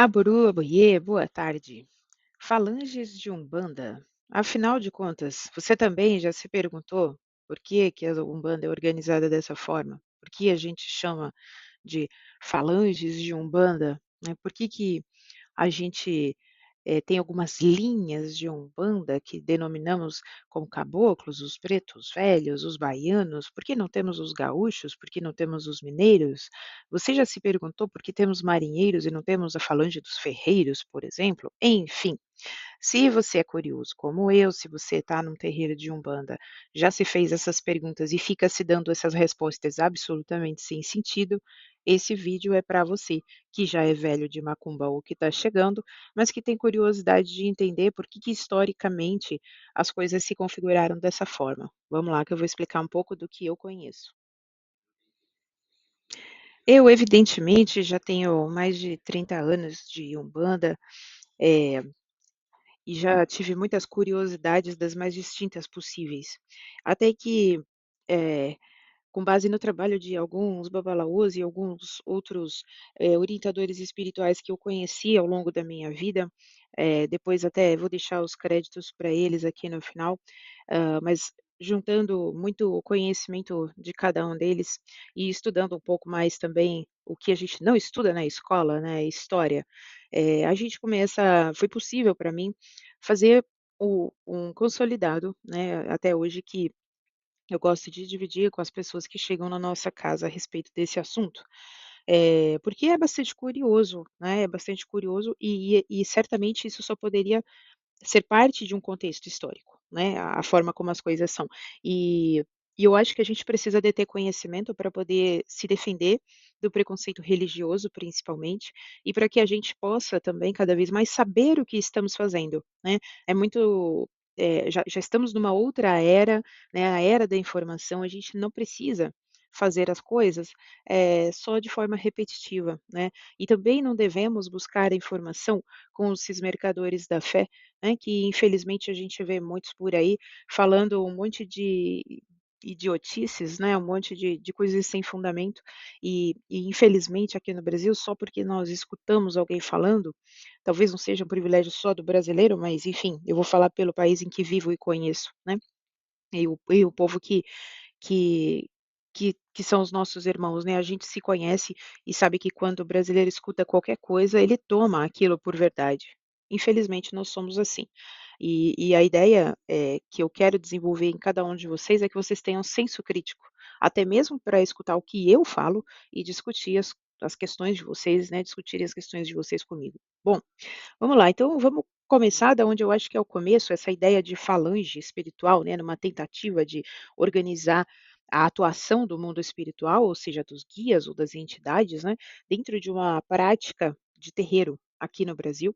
Aburú, aboiê, boa tarde. Falanges de Umbanda. Afinal de contas, você também já se perguntou por que a Umbanda é organizada dessa forma? Por que a gente chama de falanges de Umbanda, né? Por que a gente tem algumas linhas de Umbanda que denominamos como caboclos, os pretos velhos, os baianos? Por que não temos os gaúchos? Por que não temos os mineiros? Você já se perguntou por que temos marinheiros e não temos a falange dos ferreiros, por exemplo? Enfim, se você é curioso como eu, se você está num terreiro de Umbanda, já se fez essas perguntas e fica se dando essas respostas absolutamente sem sentido, esse vídeo é para você, que já é velho de macumba ou que está chegando, mas que tem curiosidade de entender por que historicamente as coisas se configuraram dessa forma. Vamos lá que eu vou explicar um pouco do que eu conheço. Eu, evidentemente, já tenho mais de 30 anos de Umbanda, eh, e já tive muitas curiosidades das mais distintas possíveis. Até que, eh, com base no trabalho de alguns babalaôs e alguns outros, orientadores espirituais que eu conheci ao longo da minha vida, depois até vou deixar os créditos para eles aqui no final, mas juntando muito conhecimento de cada um deles e estudando um pouco mais também o que a gente não estuda na escola, né, história, a gente começa foi possível para mim fazer um consolidado, né, até hoje que eu gosto de dividir com as pessoas que chegam na nossa casa a respeito desse assunto, porque é bastante curioso, né, é bastante curioso e certamente isso só poderia ser parte de um contexto histórico, né, a forma como as coisas são. E e eu acho que a gente precisa de ter conhecimento para poder se defender do preconceito religioso, principalmente, e para que a gente possa também cada vez mais saber o que estamos fazendo, né. É muito já estamos numa outra era, né, a era da informação, a gente não precisa fazer as coisas, só de forma repetitiva, né. E também não devemos buscar a informação com esses mercadores da fé, né, que infelizmente a gente vê muitos por aí falando um monte de idiotices, né, um monte de coisas sem fundamento, e infelizmente aqui no Brasil, só porque nós escutamos alguém falando, talvez não seja um privilégio só do brasileiro, mas enfim, eu vou falar pelo país em que vivo e conheço, né, e o povo que que são os nossos irmãos, né, a gente se conhece e sabe que quando o brasileiro escuta qualquer coisa, ele toma aquilo por verdade. Infelizmente nós somos assim. E a ideia, que eu quero desenvolver em cada um de vocês é que vocês tenham senso crítico, até mesmo para escutar o que eu falo e discutir as questões de vocês, né, discutirem as questões de vocês comigo. Bom, vamos lá, então vamos começar da onde eu acho que é o começo, essa ideia de falange espiritual, né, numa tentativa de organizar a atuação do mundo espiritual, ou seja, dos guias ou das entidades, né, dentro de uma prática de terreiro aqui no Brasil.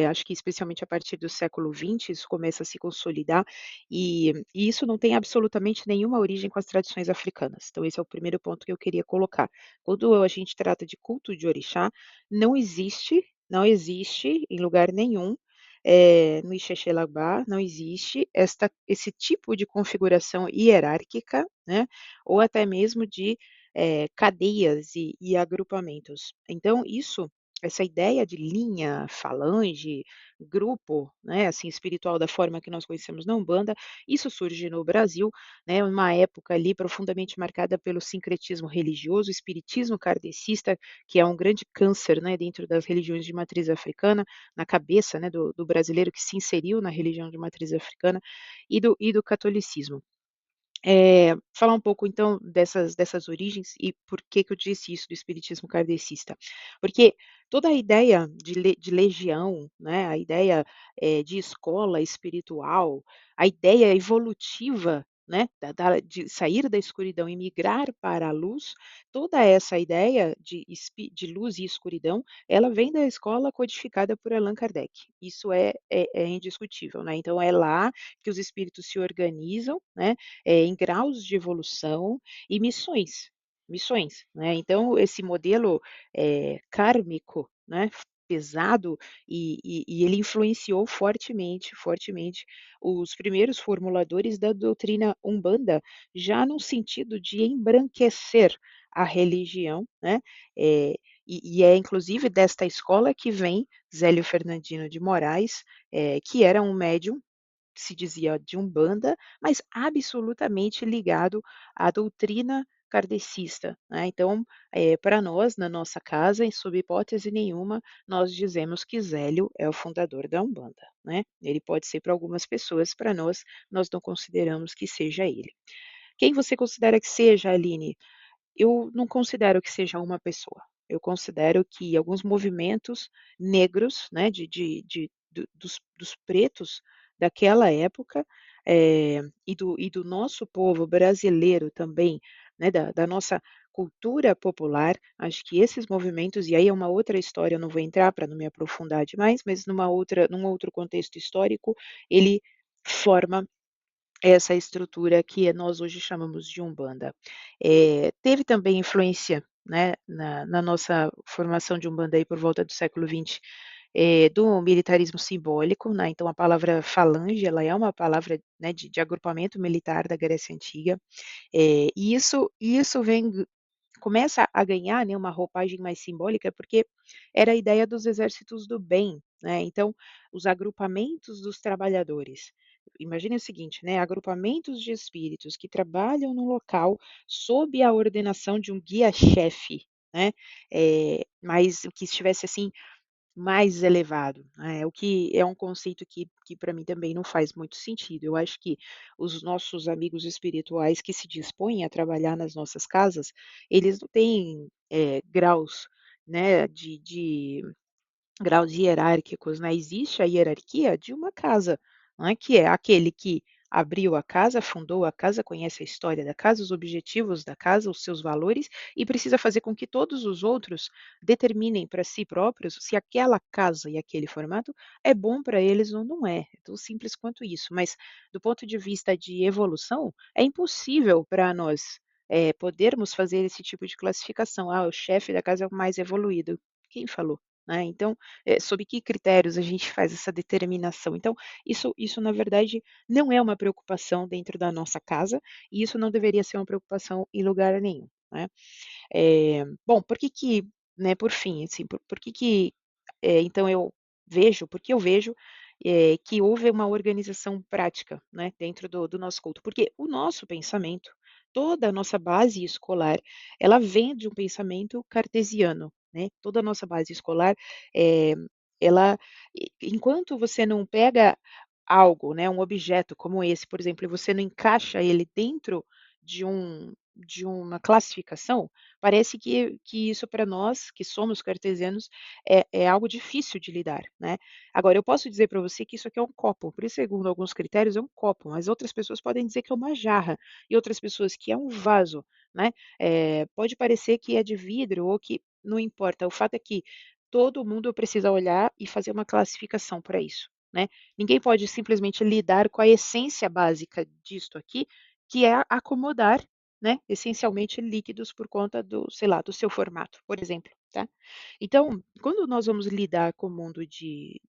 Acho que especialmente a partir do século XX isso começa a se consolidar, e isso não tem absolutamente nenhuma origem com as tradições africanas. Então esse é o primeiro ponto que eu queria colocar. Quando a gente trata de culto de orixá, não existe em lugar nenhum, no Ixexelabá, não existe esse tipo de configuração hierárquica, né, ou até mesmo de, cadeias e agrupamentos. Então essa ideia de linha, falange, grupo, né, assim, espiritual da forma que nós conhecemos na Umbanda, isso surge no Brasil, né, uma época ali profundamente marcada pelo sincretismo religioso, o espiritismo kardecista, que é um grande câncer, né, dentro das religiões de matriz africana, na cabeça, né, do brasileiro que se inseriu na religião de matriz africana, e do catolicismo. Falar um pouco então dessas origens e por que que eu disse isso do espiritismo kardecista. Porque toda a ideia de legião, né, a ideia, de escola espiritual, a ideia evolutiva, né, de sair da escuridão e migrar para a luz, toda essa ideia de luz e escuridão, ela vem da escola codificada por Allan Kardec. Isso é indiscutível, né, então é lá que os espíritos se organizam, né, em graus de evolução e missões, né. Então esse modelo, kármico, né, pesado e ele influenciou fortemente os primeiros formuladores da doutrina Umbanda, já no sentido de embranquecer a religião, né, e é inclusive desta escola que vem Zélio Fernandino de Moraes, que era um médium, se dizia de Umbanda, mas absolutamente ligado à doutrina kardecista, né. Então, para nós, na nossa casa, em sob hipótese nenhuma, nós dizemos que Zélio é o fundador da Umbanda, né. Ele pode ser para algumas pessoas, para nós, nós não consideramos que seja ele. Quem você considera que seja, Aline? Eu não considero que seja uma pessoa. Eu considero que alguns movimentos negros, né, dos pretos daquela época, e do nosso povo brasileiro também, né, da nossa cultura popular, acho que esses movimentos, e aí é uma outra história, eu não vou entrar para não me aprofundar demais, mas num outro contexto histórico, ele forma essa estrutura que nós hoje chamamos de Umbanda. Teve também influência, né, na nossa formação de Umbanda aí por volta do século XX, do militarismo simbólico, né, então a palavra falange, ela é uma palavra, né, de agrupamento militar da Grécia Antiga, e isso começa a ganhar, né, uma roupagem mais simbólica, porque era a ideia dos exércitos do bem, né, então os agrupamentos dos trabalhadores. Imagine o seguinte, né, agrupamentos de espíritos que trabalham no local sob a ordenação de um guia-chefe, né, mas que estivesse, assim, mais elevado, né, o que é um conceito que para mim também não faz muito sentido. Eu acho que os nossos amigos espirituais que se dispõem a trabalhar nas nossas casas, eles não têm, graus, né, de graus hierárquicos, né, existe a hierarquia de uma casa, não é, que é aquele que abriu a casa, fundou a casa, conhece a história da casa, os objetivos da casa, os seus valores, e precisa fazer com que todos os outros determinem para si próprios se aquela casa e aquele formato é bom para eles ou não é. É tão simples quanto isso, mas do ponto de vista de evolução, é impossível para nós, podermos fazer esse tipo de classificação. "Ah, o chefe da casa é o mais evoluído". Quem falou? Né, então, sob que critérios a gente faz essa determinação? Então, isso na verdade não é uma preocupação dentro da nossa casa, e isso não deveria ser uma preocupação em lugar nenhum, né. Bom, por que que, né, por fim, assim, por que que, então porque eu vejo, que houve uma organização prática, né, dentro do nosso culto, porque o nosso pensamento, toda a nossa base escolar, ela vem de um pensamento cartesiano, né, toda a nossa base escolar, eh, ela enquanto você não pega algo, né, um objeto como esse, por exemplo, e você não encaixa ele dentro de uma classificação, parece que isso para nós, que somos cartesianos, é algo difícil de lidar, né. Agora eu posso dizer para você que isso aqui é um copo, por isso segundo alguns critérios é um copo, mas outras pessoas podem dizer que é uma jarra, e outras pessoas que é um vaso, né. Pode parecer que é de vidro ou que não importa, o fato é que todo mundo precisa olhar e fazer uma classificação para isso, né. Ninguém pode simplesmente lidar com a essência básica disto aqui, que é acomodar, né, essencialmente líquidos por conta do, sei lá, do seu formato, por exemplo, tá. Então, quando nós vamos lidar com o mundo de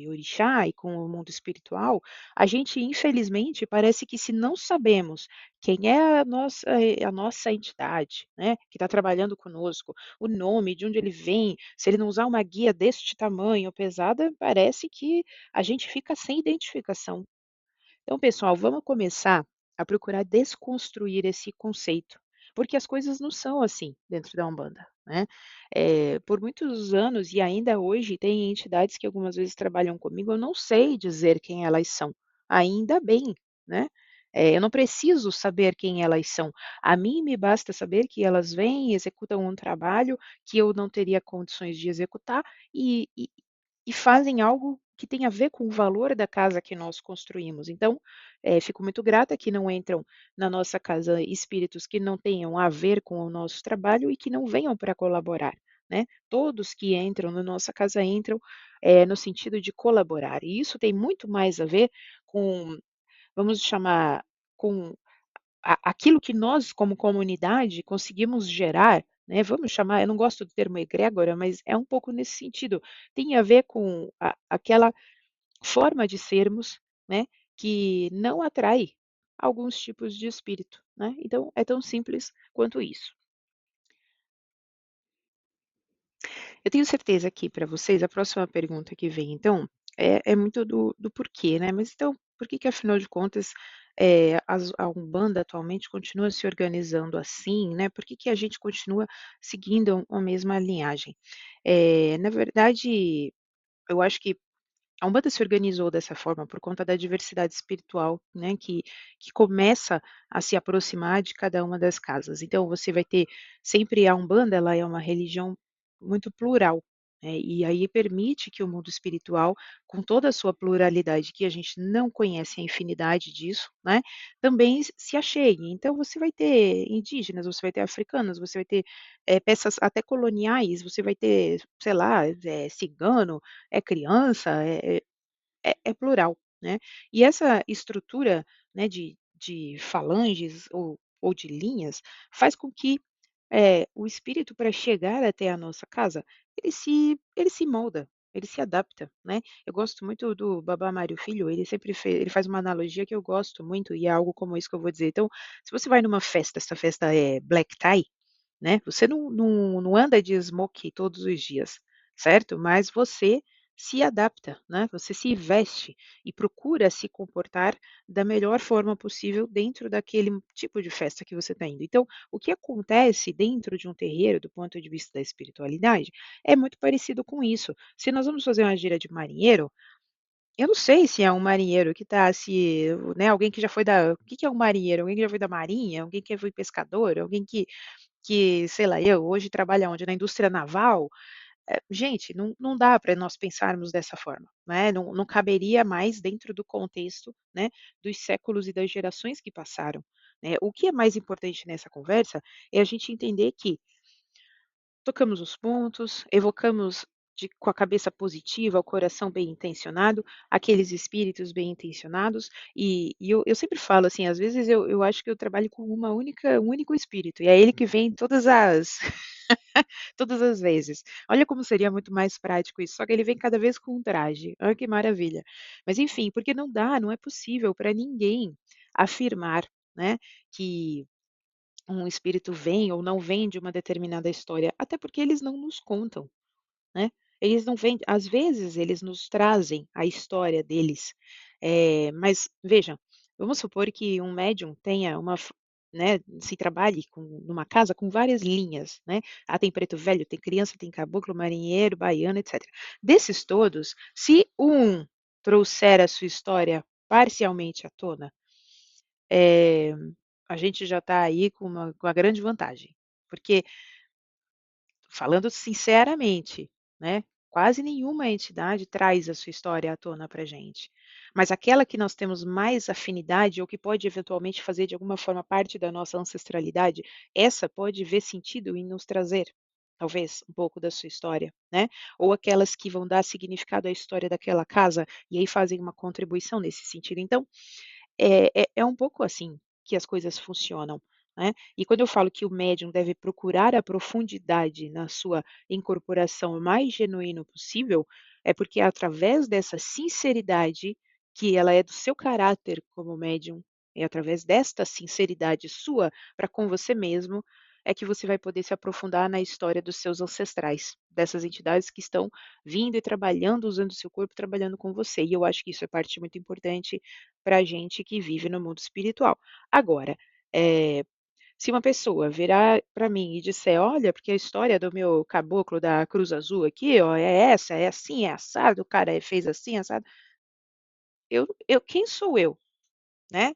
orixá e com o mundo espiritual, a gente infelizmente parece que se não sabemos quem é a nossa entidade, né, que está trabalhando conosco, o nome, de onde ele vem, se ele não usar uma guia deste tamanho pesada, parece que a gente fica sem identificação. Então, pessoal, vamos começar a procurar desconstruir esse conceito, porque as coisas não são assim dentro da Umbanda, né? Por muitos anos e ainda hoje tem entidades que algumas vezes trabalham comigo, eu não sei dizer quem elas são, ainda bem, né? Eu não preciso saber quem elas são. A mim me basta saber que elas vêm, executam um trabalho que eu não teria condições de executar e fazem algo que tem a ver com o valor da casa que nós construímos. Então, fico muito grata que não entram na nossa casa espíritos que não tenham a ver com o nosso trabalho e que não venham para colaborar, né. Todos que entram na nossa casa entram, no sentido de colaborar, e isso tem muito mais a ver com, vamos chamar, com aquilo que nós, como comunidade, conseguimos gerar, né, vamos chamar, eu não gosto do termo egrégora, mas é um pouco nesse sentido, tem a ver com aquela forma de sermos, né, que não atrai alguns tipos de espírito, né, então é tão simples quanto isso. Eu tenho certeza que para vocês a próxima pergunta que vem então, é muito do porquê, né, mas então, por que que afinal de contas, a Umbanda atualmente continua se organizando assim, né, por que que a gente continua seguindo a mesma linhagem? Na verdade, eu acho que a Umbanda se organizou dessa forma por conta da diversidade espiritual, né, que começa a se aproximar de cada uma das casas. Então você vai ter sempre a Umbanda, ela é uma religião muito plural, né, e aí permite que o mundo espiritual, com toda a sua pluralidade, que a gente não conhece a infinidade disso, né, também se achegue. Então você vai ter indígenas, você vai ter africanos, você vai ter, peças até coloniais, você vai ter, sei lá, cigano, é criança, é plural, né. E essa estrutura, né, de falanges ou de linhas, faz com que, o espírito para chegar até a nossa casa, ele se molda, ele se adapta, né. Eu gosto muito do Babá Mário Filho, ele faz uma analogia que eu gosto muito e é algo como isso que eu vou dizer. Então, se você vai numa festa, essa festa é black tie, né, você não anda de smoke todos os dias, certo? Mas você se adapta, né, você se veste e procura se comportar da melhor forma possível dentro daquele tipo de festa que você está indo. Então, o que acontece dentro de um terreiro, do ponto de vista da espiritualidade, é muito parecido com isso. Se nós vamos fazer uma gira de marinheiro, eu não sei se é um marinheiro que está se, né, alguém que já foi da, o que que é um marinheiro? Alguém que já foi da marinha? Alguém que foi pescador? Alguém que, sei lá, eu hoje trabalho aonde? Na indústria naval, gente, não dá para nós pensarmos dessa forma, né, não caberia mais dentro do contexto, né, dos séculos e das gerações que passaram, né. O que é mais importante nessa conversa é a gente entender que tocamos os pontos, evocamos com a cabeça positiva, o coração bem intencionado, aqueles espíritos bem intencionados, e eu sempre falo assim, às vezes eu acho que eu trabalho com um único espírito, e é ele que vem todas as todas as vezes. Olha como seria muito mais prático isso, só que ele vem cada vez com um traje. Olha que maravilha. Mas enfim, porque não dá, não é possível para ninguém afirmar, né, que um espírito vem ou não vem de uma determinada história, até porque eles não nos contam, né. Eles não vêm, às vezes eles nos trazem a história deles, mas veja, vamos supor que um médium tenha né, se trabalhe numa casa com várias linhas, né. Ah, tem preto velho, tem criança, tem caboclo, marinheiro, baiano, etcétera. Desses todos, se um trouxer a sua história parcialmente à tona, eh, a gente já está aí com uma grande vantagem, porque falando sinceramente, né, quase nenhuma entidade traz a sua história à tona para gente. Mas aquela que nós temos mais afinidade ou que pode eventualmente fazer de alguma forma parte da nossa ancestralidade, essa pode ver sentido em nos trazer, talvez, um pouco da sua história, né? Ou aquelas que vão dar significado à história daquela casa e aí fazem uma contribuição nesse sentido. Então, é um pouco assim que as coisas funcionam, né. E quando eu falo que o médium deve procurar a profundidade na sua incorporação o mais genuíno possível, é porque é através dessa sinceridade, que ela é do seu caráter como médium, é através desta sinceridade sua para com você mesmo, é que você vai poder se aprofundar na história dos seus ancestrais, dessas entidades que estão vindo e trabalhando, usando o seu corpo, trabalhando com você. E eu acho que isso é parte muito importante para a gente que vive no mundo espiritual. Agora, eh, se uma pessoa virar para mim e disser: "Olha, porque a história do meu caboclo da Cruz Azul aqui, ó, é essa, é assim, é assado, o cara fez assim, assado", quem sou eu? Né,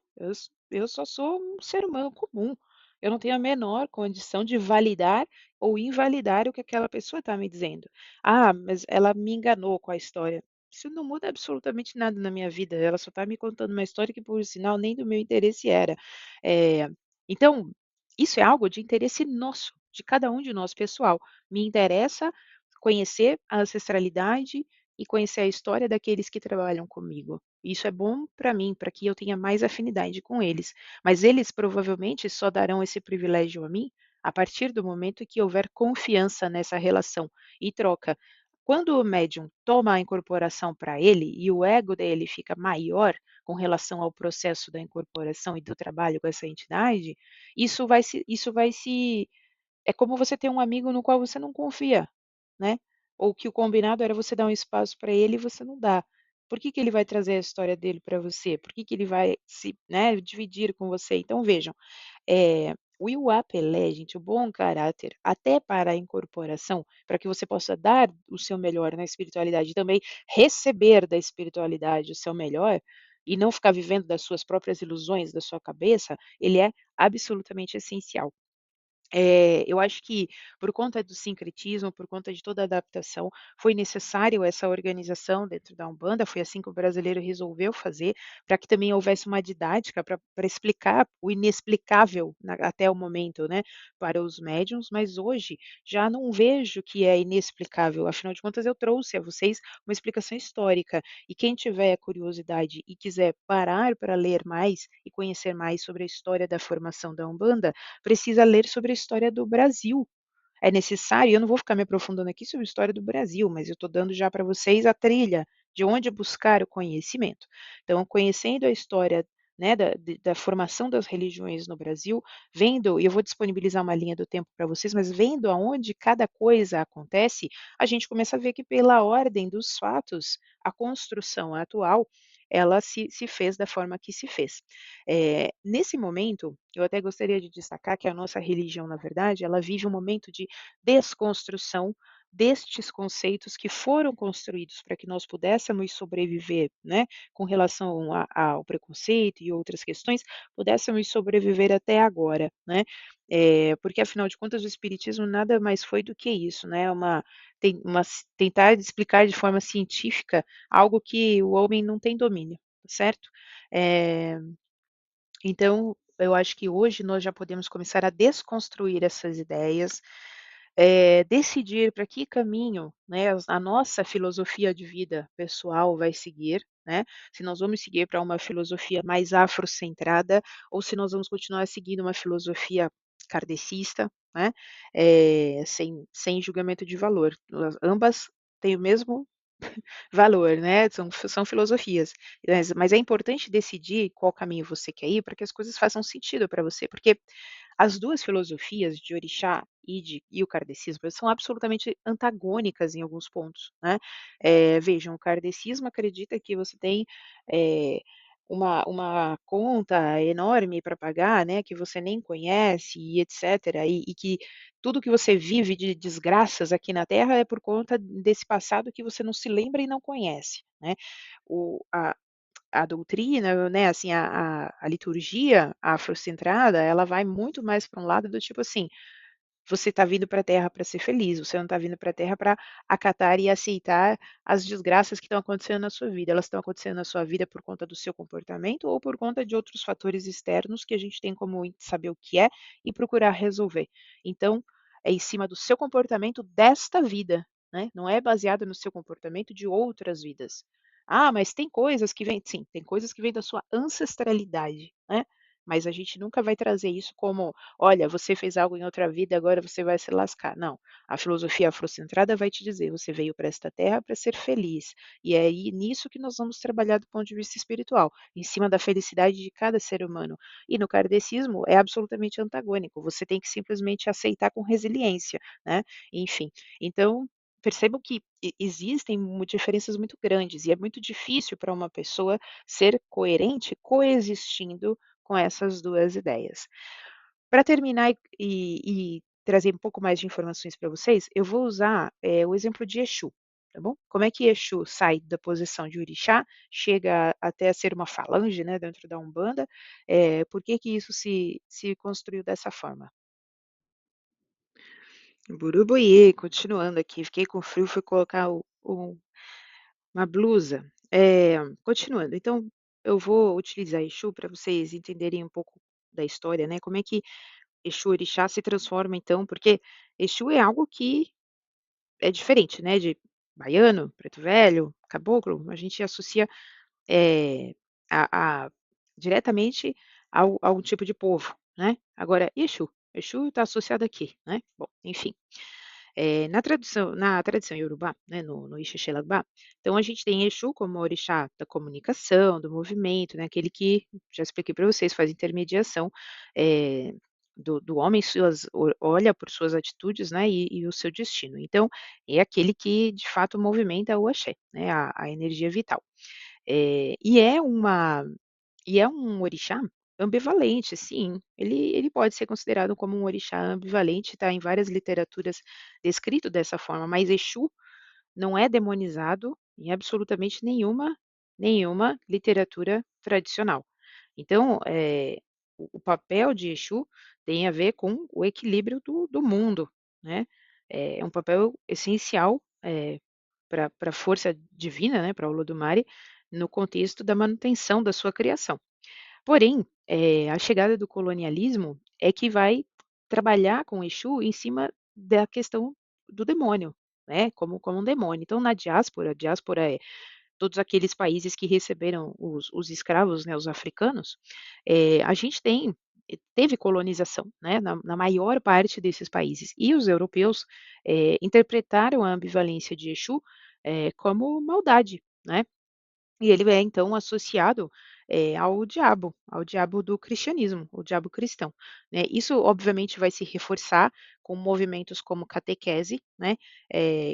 eu só sou um ser humano comum, eu não tenho a menor condição de validar ou invalidar o que aquela pessoa está me dizendo. "Ah, mas ela me enganou com a história", isso não muda absolutamente nada na minha vida, ela só está me contando uma história que, por sinal, nem do meu interesse era. Eh, então, isso é algo de interesse nosso, de cada um de nós, pessoal. Me interessa conhecer a ancestralidade e conhecer a história daqueles que trabalham comigo. Isso é bom para mim, para que eu tenha mais afinidade com eles, mas eles provavelmente só darão esse privilégio a mim a partir do momento que houver confiança nessa relação e troca. Quando o médium toma a incorporação para ele e o ego dele fica maior com relação ao processo da incorporação e do trabalho com essa entidade, isso vai se é como você ter um amigo no qual você não confia, né. ou que o combinado era você dar um espaço para ele e você não dá. Por que que ele vai trazer a história dele para você? Por que que ele vai se, né, dividir com você? Então vejam, o Iuá Pelé, gente, o bom caráter, até para a incorporação, para que você possa dar o seu melhor na espiritualidade e também receber da espiritualidade o seu melhor, e não ficar vivendo das suas próprias ilusões, da sua cabeça, ele é absolutamente essencial. Eu acho que por conta do sincretismo, por conta de toda a adaptação, foi necessário essa organização dentro da Umbanda, foi assim que o brasileiro resolveu fazer, para que também houvesse uma didática para explicar o inexplicável até o momento, né, para os médiuns, mas hoje já não vejo que é inexplicável, afinal de contas eu trouxe a vocês uma explicação histórica, e quem tiver curiosidade e quiser parar para ler mais e conhecer mais sobre a história da formação da Umbanda, precisa ler sobre a história do Brasil. É necessário, eu não vou ficar me aprofundando aqui sobre a história do Brasil, mas eu estou dando já para vocês a trilha de onde buscar o conhecimento. Então, conhecendo a história, né, da formação das religiões no Brasil, vendo, e eu vou disponibilizar uma linha do tempo para vocês, mas vendo aonde cada coisa acontece, a gente começa a ver que pela ordem dos fatos, a construção atual, ela se fez da forma que se fez. Nesse momento, eu até gostaria de destacar que a nossa religião, na verdade, ela vive um momento de desconstrução destes conceitos que foram construídos para que nós pudéssemos sobreviver, né, com relação ao preconceito e outras questões, pudéssemos sobreviver até agora, né, porque afinal de contas o espiritismo nada mais foi do que isso, né, tentar explicar de forma científica algo que o homem não tem domínio, certo? Eh, então, eu acho que hoje nós já podemos começar a desconstruir essas ideias, decidir para que caminho, né, a nossa filosofia de vida pessoal vai seguir, né? Se nós vamos seguir para uma filosofia mais afrocentrada ou se nós vamos continuar seguindo uma filosofia kardecista, né? Sem julgamento de valor. Ambas têm o mesmo valor, né, são filosofias. Mas é importante decidir qual caminho você quer ir para que as coisas façam sentido para você, porque as 2 filosofias de orixá e o kardecismo são absolutamente antagônicas em alguns pontos, né. Vejam, o kardecismo acredita que você tem, eh, uma conta enorme para pagar, né, que você nem conhece e etcétera, e que tudo que você vive de desgraças aqui na Terra é por conta desse passado que você não se lembra e não conhece, né. O a doutrina, né, assim, a liturgia afrocentrada, ela vai muito mais para um lado do tipo assim: você está vindo para a Terra para ser feliz, você não está vindo para a Terra para acatar e aceitar as desgraças que estão acontecendo na sua vida. Elas estão acontecendo na sua vida por conta do seu comportamento ou por conta de outros fatores externos que a gente tem como saber o que é e procurar resolver. Então, é em cima do seu comportamento desta vida, né? Não é baseado no seu comportamento de outras vidas. Ah, mas tem coisas que vêm, sim, tem coisas que vêm da sua ancestralidade, né? Mas a gente nunca vai trazer isso como: "Olha, você fez algo em outra vida, agora você vai se lascar". Não, a filosofia afrocentrada vai te dizer: "Você veio para esta terra para ser feliz". E é aí nisso que nós vamos trabalhar do ponto de vista espiritual, em cima da felicidade de cada ser humano. E no kardecismo é absolutamente antagônico, você tem que simplesmente aceitar com resiliência, né, enfim. Então, percebam que existem diferenças muito grandes e é muito difícil para uma pessoa ser coerente coexistindo com essas 2 ideias. Para terminar e trazer um pouco mais de informações para vocês, eu vou usar, o exemplo de Exu, tá bom? Como é que Exu sai da posição de orixá, chega até a ser uma falange, né, dentro da Umbanda, por que que isso se construiu dessa forma? Burubuie, continuando aqui, fiquei com frio, fui colocar uma blusa. Continuando, então eu vou utilizar Exu para vocês entenderem um pouco da história, né, como é que Exu Orixá se transforma então, porque Exu é algo que é diferente, né, de baiano, preto velho, caboclo, a gente associa, eh, a diretamente ao tipo de povo, né. Agora Exu, Exu está associado a quê, né. Bom, enfim, na tradição iorubá, né, no Ixixelabá, então a gente tem Exu como orixá da comunicação, do movimento, né, aquele que, já expliquei para vocês, faz intermediação, eh do homem, olha por suas atitudes, né, e o seu destino. Então, é aquele que de fato movimenta o axé, né, a energia vital. Eh, e é uma e é um orixá ambivalente, sim. Ele pode ser considerado como um orixá ambivalente, está em várias literaturas descrito dessa forma, mas Exu não é demonizado em absolutamente nenhuma literatura tradicional. Então, o papel de Exu tem a ver com o equilíbrio do mundo, né. É um papel essencial, pra força divina, né, pra Olodumare, no contexto da manutenção da sua criação. Porém, a chegada do colonialismo é que vai trabalhar com Exu em cima da questão do demônio, né, como um demônio. Então na diáspora, a diáspora é todos aqueles países que receberam os escravos, né, os africanos, a gente teve colonização, né, na maior parte desses países. E os europeus, interpretaram a ambivalência de Exu, como maldade, né. E ele é então associado, ao diabo do cristianismo, o diabo cristão, né. Isso obviamente vai se reforçar com movimentos como catequese, né,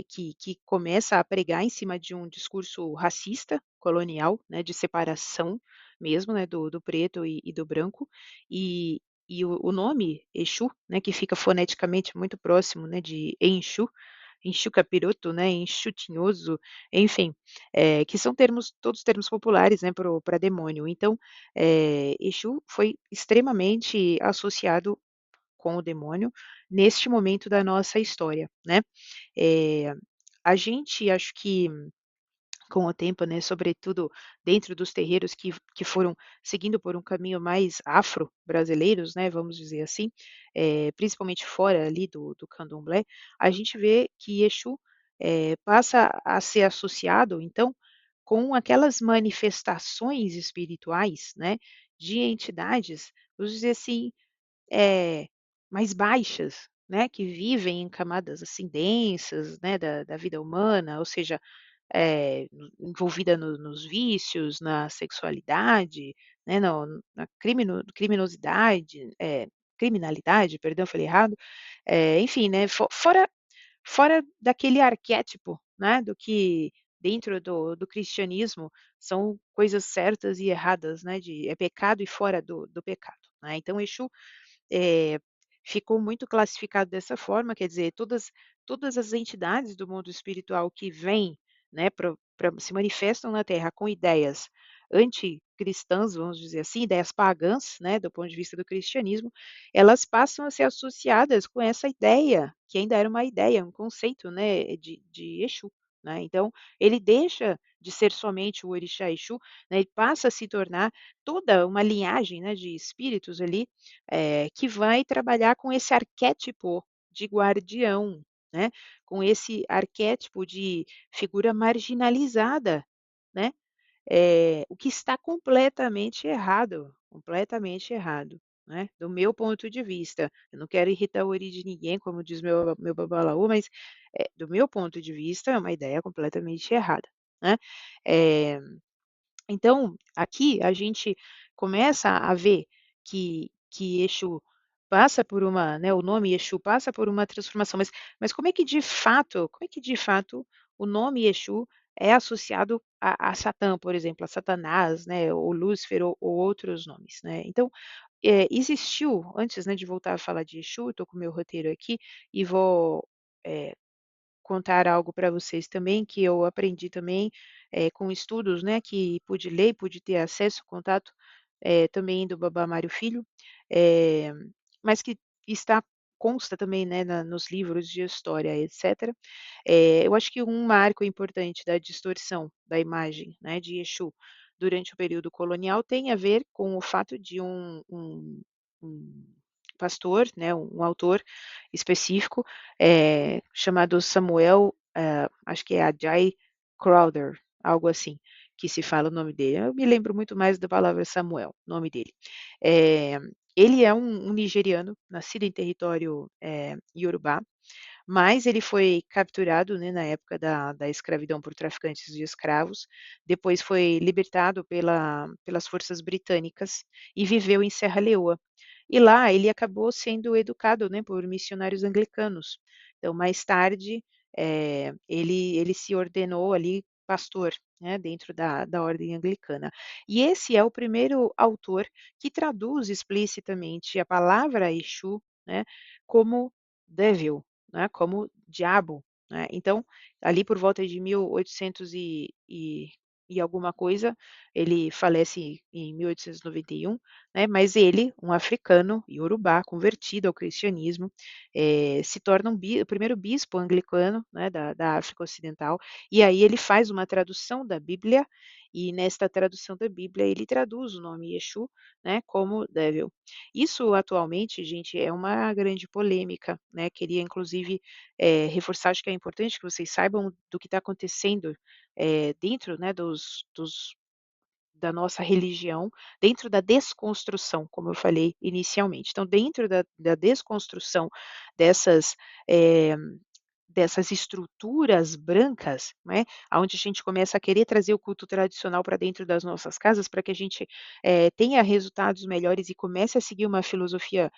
que começa a pregar em cima de um discurso racista, colonial, né, de separação mesmo, né, do preto e do branco, e o nome Exu, né, que fica foneticamente muito próximo, né, de Enxu, enxucapiroto, né, enxutinhoso, enfim, que são todos termos populares, né, para demônio. Então, Exu foi extremamente associado com o demônio neste momento da nossa história, né. Eh, a gente acho que com o tempo, né, sobretudo dentro dos terreiros que foram seguindo por um caminho mais afro-brasileiros, né, vamos dizer assim, principalmente fora ali do candomblé, a gente vê que Exu, passa a ser associado, então, com aquelas manifestações espirituais, né, de entidades, vamos dizer assim, eh, mais baixas, né, que vivem em camadas, assim, densas, né, da vida humana, ou seja, envolvida nos vícios, na sexualidade, né, na criminosidade, criminalidade, perdão, falei errado, enfim, né, fora daquele arquétipo, né, do que dentro do cristianismo são coisas certas e erradas, né, é pecado e fora do pecado, né. Então Exu, eh, ficou muito classificado dessa forma, quer dizer, todas as entidades do mundo espiritual que vêm, né, se manifestam na Terra com ideias anticristãs, vamos dizer assim, ideias pagãs, né, do ponto de vista do cristianismo, elas passam a ser associadas com essa ideia, que ainda era uma ideia, um conceito, né, de Exu, né. Então, ele deixa de ser somente o orixá Exu, né, e passa a se tornar toda uma linhagem, né, de espíritos ali, que vai trabalhar com esse arquétipo de guardião, né, com esse arquétipo de figura marginalizada, né, o que está completamente errado, né, do meu ponto de vista. Eu não quero irritar o ori de ninguém, como diz meu babalaú, mas, do meu ponto de vista, é uma ideia completamente errada, né. Eh então, aqui a gente começa a ver que Exu passa por uma, né, o nome Exu passa por uma transformação, mas como é que de fato o nome Exu é associado a Satã, por exemplo, a Satanás, né, ou Lúcifer ou outros nomes, né. Então, existiu antes, né, de voltar a falar de Exu, estou com o meu roteiro aqui e vou, eh contar algo para vocês também, que eu aprendi também, com estudos, né, que pude ler, pude ter acesso, contato, também do Babá Mário Filho, eh, mas que está consta também, né, nos livros de história, etc. Eu acho que um marco importante da distorção da imagem, né, de Exu durante o período colonial tem a ver com o fato de um pastor, né, um autor específico, chamado Samuel, acho que é Ajay Crowther, algo assim, que se fala o nome dele. Eu me lembro muito mais da palavra Samuel, nome dele. Eh, ele é um nigeriano, nascido em território, Iorubá, mas ele foi capturado, né, na época da escravidão por traficantes de escravos, depois foi libertado pelas forças britânicas e viveu em Serra Leoa. e lá ele acabou sendo educado, né, por missionários anglicanos. Então, mais tarde, ele se ordenou ali pastor, né, dentro da ordem anglicana. E esse é o primeiro autor que traduz explicitamente a palavra Exu, né, como devil, né, como diabo, né. Então, ali por volta de 1800 e alguma coisa, ele falece em 1891, né, mas ele, um africano, iorubá, convertido ao cristianismo, se torna o primeiro bispo anglicano, né, da África Ocidental, e aí ele faz uma tradução da Bíblia, e nesta tradução da Bíblia ele traduz o nome Exu, né, como devil. Isso atualmente, gente, é uma grande polêmica, né, queria inclusive, reforçar, acho que é importante que vocês saibam do que está acontecendo, dentro, né, da nossa religião, dentro da desconstrução, como eu falei inicialmente. Então, dentro da desconstrução dessas, eh, dessas estruturas brancas, né, aonde a gente começa a querer trazer o culto tradicional para dentro das nossas casas, para que a gente, tenha resultados melhores e comece a seguir uma filosofia,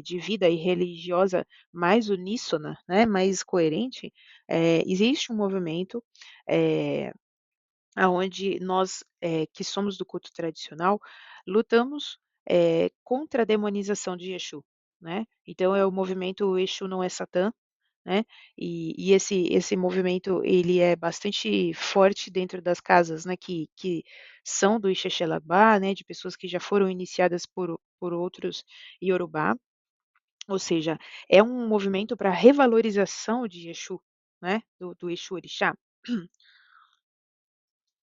de vida e religiosa mais uníssona, né, mais coerente, existe um movimento, eh aonde nós, que somos do culto tradicional, lutamos, contra a demonização de Exu, né. Então é o movimento Exu não é Satã, né, e esse movimento ele é bastante forte dentro das casas, né, que são do Ixexelabá, né, de pessoas que já foram iniciadas por outros Iorubá, ou seja, é um movimento para revalorização de Exu, né, do Exu Orixá.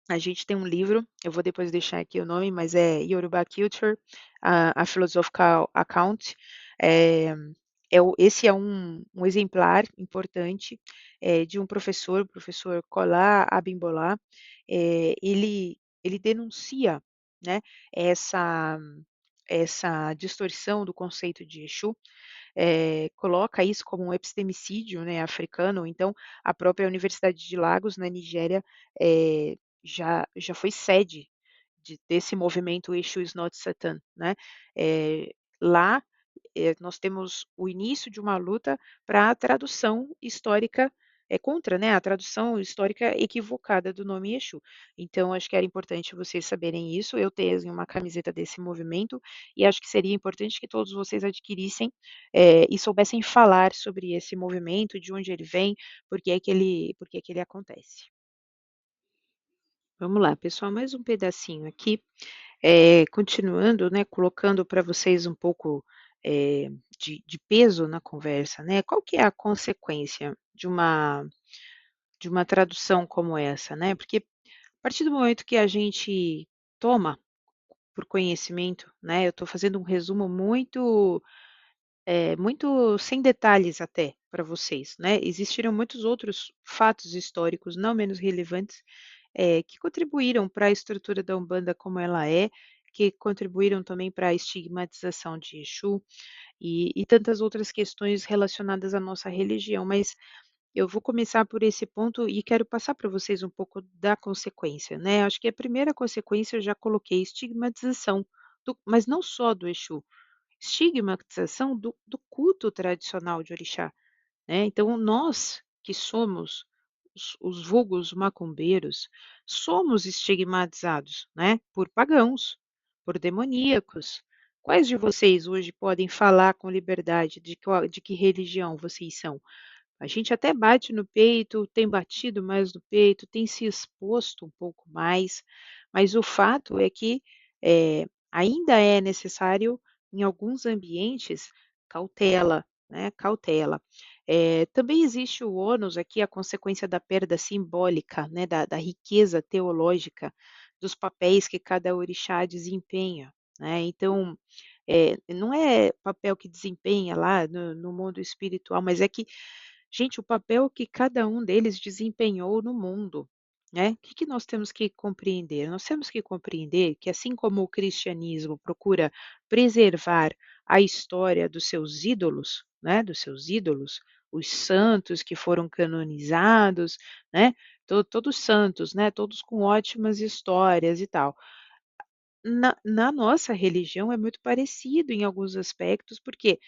A gente tem um livro, eu vou depois deixar aqui o nome, mas é Yoruba Culture, a Philosophical Account. Eh, esse é um exemplar importante, de um professor, o professor Kola Abimbola. Ele denuncia, né, essa essa distorção do conceito de Exu, coloca isso como um epistemicídio, né, africano. Então, a própria Universidade de Lagos, na Nigéria, já foi sede desse movimento Exu is not Satan, né. Lá, nós temos o início de uma luta para a tradução histórica, contra, né, a tradução histórica equivocada do nome Exu. Então acho que era importante vocês saberem isso, eu tenho uma camiseta desse movimento, e acho que seria importante que todos vocês adquirissem, e soubessem falar sobre esse movimento, de onde ele vem, por que que ele acontece. Vamos lá, pessoal, mais um pedacinho aqui. Continuando, né, colocando para vocês um pouco, de peso na conversa, né, qual que é a consequência de uma tradução como essa, né, porque a partir do momento que a gente toma por conhecimento, né, eu estou fazendo um resumo muito sem detalhes até para vocês, né, existiram muitos outros fatos históricos não menos relevantes, que contribuíram para a estrutura da Umbanda como ela é, que contribuíram também para a estigmatização de Exu, e tantas outras questões relacionadas à nossa religião, mas eu vou começar por esse ponto e quero passar para vocês um pouco da consequência, né. Acho que a primeira consequência eu já coloquei, estigmatização mas não só do Exu, estigmatização do culto tradicional de orixá, né. Então nós que somos os vulgos macumbeiros, somos estigmatizados, né, por pagãos, por demoníacos. Quais de vocês hoje podem falar com liberdade de que religião vocês são? A gente até bate no peito, tem batido mais no peito, tem se exposto um pouco mais, mas o fato é que, ainda é necessário, em alguns ambientes, cautela, né, cautela. Também existe o ônus aqui, a consequência da perda simbólica, né, da riqueza teológica dos papéis que cada orixá desempenha, né. Então, não é papel que desempenha lá no mundo espiritual, mas é que, gente, o papel que cada um deles desempenhou no mundo, né. O que que nós temos que compreender? Nós temos que compreender que, assim como o cristianismo procura preservar a história dos seus ídolos, né, os santos que foram canonizados, né, todos santos, né, todos com ótimas histórias e tal. na nossa religião é muito parecido em alguns aspectos, porque,